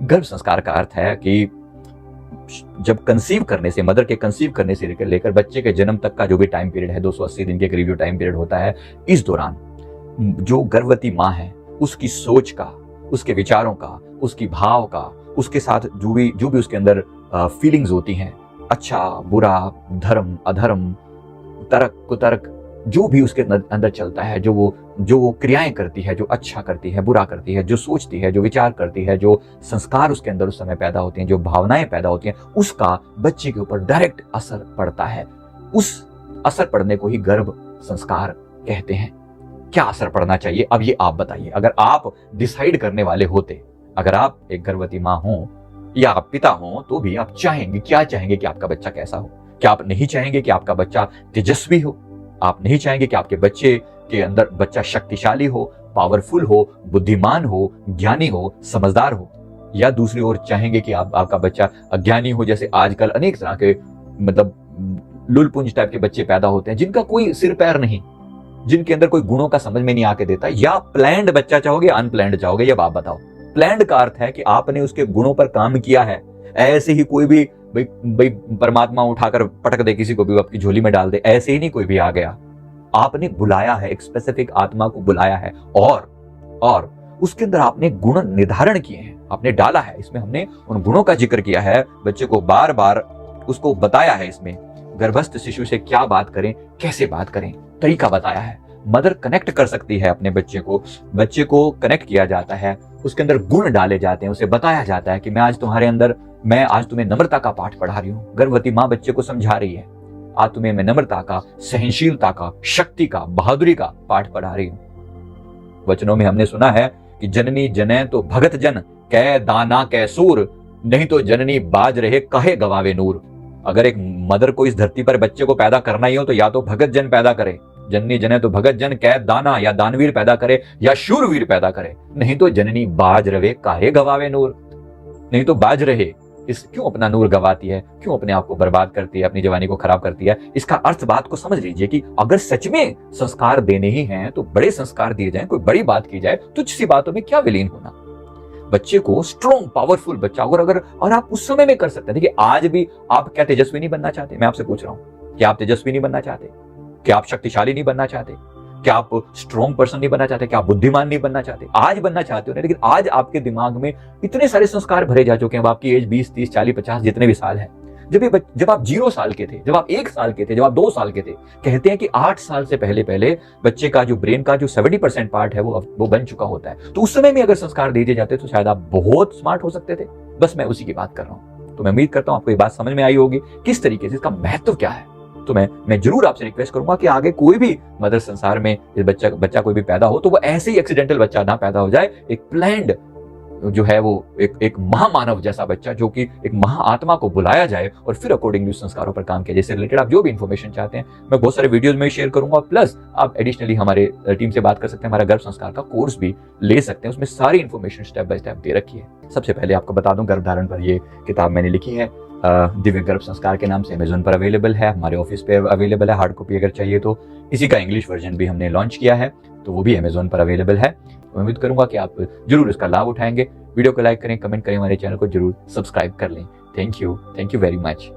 गर्भ संस्कार का अर्थ है कि जब कंसीव करने से, मदर के कंसीव करने से लेकर बच्चे के जन्म तक का जो भी टाइम पीरियड है, 280 दिन के करीब जो टाइम पीरियड होता है, इस दौरान जो गर्भवती माँ है उसकी सोच का, उसके विचारों का, उसकी भाव का, उसके साथ जो भी उसके अंदर फीलिंग्स होती हैं, अच्छा बुरा, धर्म अधर्म, तर्क कुतर्क, जो भी उसके अंदर चलता है, जो वो क्रियाएं करती है, जो अच्छा करती है, बुरा करती है, जो सोचती है, जो विचार करती है, जो संस्कार उसके अंदर उस समय पैदा होते हैं, जो भावनाएं पैदा होती हैं, उसका बच्चे के ऊपर डायरेक्ट असर पड़ता है। उस असर पड़ने को ही गर्भ संस्कार कहते हैं। क्या असर पड़ना चाहिए, अब ये आप बताइए। अगर आप डिसाइड करने वाले होते, अगर आप एक गर्भवती माँ हो या आप पिता हो, तो भी आप क्या चाहेंगे कि आपका बच्चा कैसा हो? क्या आप नहीं चाहेंगे कि आपका बच्चा तेजस्वी हो? आप नहीं चाहेंगे कि आपके बच्चे के अंदर बच्चा शक्तिशाली हो, पावरफुल हो, बुद्धिमान हो, ज्ञानी हो, समझदार हो? या दूसरी ओर चाहेंगे कि आपका बच्चा अज्ञानी हो, जैसे आजकल अनेक तरह के मतलब लुलपुंज टाइप के बच्चे पैदा होते हैं जिनका कोई सिर पैर नहीं, जिनके अंदर कोई गुणों का समझ में नहीं आके देता? या प्लैंड बच्चा चाहोगे, अनप्लैंड चाहोगे? ये आप बताओ। प्लैंड का अर्थ है कि आपने उसके गुणों पर काम किया है। ऐसे ही कोई भी भाई परमात्मा उठाकर पटक दे किसी को भी, आपकी झोली में डाल दे, ऐसे ही नहीं कोई भी आ गया। आपने बुलाया है, एक स्पेसिफिक आत्मा को बुलाया है और उसके अंदर आपने गुण निर्धारण किए हैं, आपने डाला है। इसमें हमने उन गुणों का जिक्र किया है, बच्चे को बार बार उसको बताया है। इसमें गर्भस्थ शिशु से क्या बात करें, कैसे बात करें, तरीका बताया है। मदर कनेक्ट कर सकती है अपने बच्चे को कनेक्ट किया जाता है, उसके अंदर गुण डाले जाते हैं, उसे बताया जाता है कि मैं आज तुम्हें नम्रता का पाठ पढ़ा रही हूँ। गर्भवती माँ बच्चे को समझा रही है, आज तुम्हें मैं नम्रता का, सहनशीलता का, शक्ति का, बहादुरी का पाठ पढ़ा रही हूँ। वचनों में हमने सुना है कि जननी जने तो भगत जन, कै दाना कै सूर, नहीं तो जननी बाज रहे कहे गवावे नूर। अगर एक मदर को इस धरती पर बच्चे को पैदा करना ही हो तो या तो भगत जन पैदा करे, जननी जने तो भगत जन, कै दाना या दानवीर पैदा करे या शूरवीर पैदा करे, नहीं तो जननी बाज रहे काहे गवावे नूर। नहीं तो बाज रहे, क्यों अपना नूर गवाती है, क्यों अपने आप को बर्बाद करती है, अपनी जवानी को खराब करती है? इसका अर्थ बात को समझ लीजिए कि अगर सच में संस्कार देने ही हैं तो बड़े संस्कार दिए जाएं, कोई बड़ी बात की जाए, तुच्छ सी बातों में क्या विलीन होना। बच्चे को स्ट्रॉन्ग पावरफुल बच्चा और आप उस समय में कर सकते हैं। देखिए आज भी आप क्या तेजस्वी नहीं बनना चाहते? मैं आपसे पूछ रहा हूं, क्या आप तेजस्वी नहीं बनना चाहते? क्या आप शक्तिशाली नहीं बनना चाहते? क्या आप स्ट्रॉन्ग पर्सन नहीं बनना चाहते? क्या आप बुद्धिमान नहीं बनना चाहते? आज बनना चाहते हो ना, लेकिन आज आपके दिमाग में इतने सारे संस्कार भरे जा चुके हैं। आपकी एज 20, 30, 40, 50 जितने भी साल है, जब आप 0 साल के थे, जब आप 1 साल के थे, जब आप 2 साल के थे, कहते हैं कि 8 साल से पहले बच्चे का जो ब्रेन का जो 70% पार्ट है वो बन चुका होता है। तो उस समय में अगर संस्कार दिए जाते तो शायद आप बहुत स्मार्ट हो सकते थे। बस मैं उसी की बात कर रहा हूँ। तो मैं उम्मीद करता हूँ आपको ये बात समझ में आई होगी किस तरीके से इसका महत्व क्या है। तो मैं जरूर आपसे रिक्वेस्ट करूंगा कि आगे कोई भी मदर संसार में इस बच्चा कोई भी पैदा हो तो वो ऐसे ही एक्सीडेंटल बच्चा ना पैदा हो जाए। एक प्लान्ड जो है वो एक महामानव जैसा बच्चा, जो कि एक महाआत्मा को बुलाया जाए और फिर अकॉर्डिंगली संस्कारों पर काम किया। जैसे रिलेटेड आप जो भी इन्फॉर्मेशन चाहते हैं मैं बहुत सारे वीडियोज में शेयर करूंगा। प्लस आप एडिशनली हमारे टीम से बात कर सकते हैं, हमारा गर्भ संस्कार का कोर्स भी ले सकते हैं, उसमें सारी इन्फॉर्मेशन स्टेप बाय स्टेप दे रखी है। सबसे पहले आपको बता दूं, गर्भधारण पर ये किताब मैंने लिखी है, दिव्य गर्भ संस्कार के नाम से अमेज़न पर अवेलेबल है, हमारे ऑफिस पे अवेलेबल है। हार्ड कॉपी अगर चाहिए तो इसी का इंग्लिश वर्जन भी हमने लॉन्च किया है, तो वो भी अमेज़न पर अवेलेबल है। उम्मीद करूंगा कि आप जरूर इसका लाभ उठाएंगे। वीडियो को लाइक करें, कमेंट करें, हमारे चैनल को जरूर सब्सक्राइब कर लें। Thank you very much.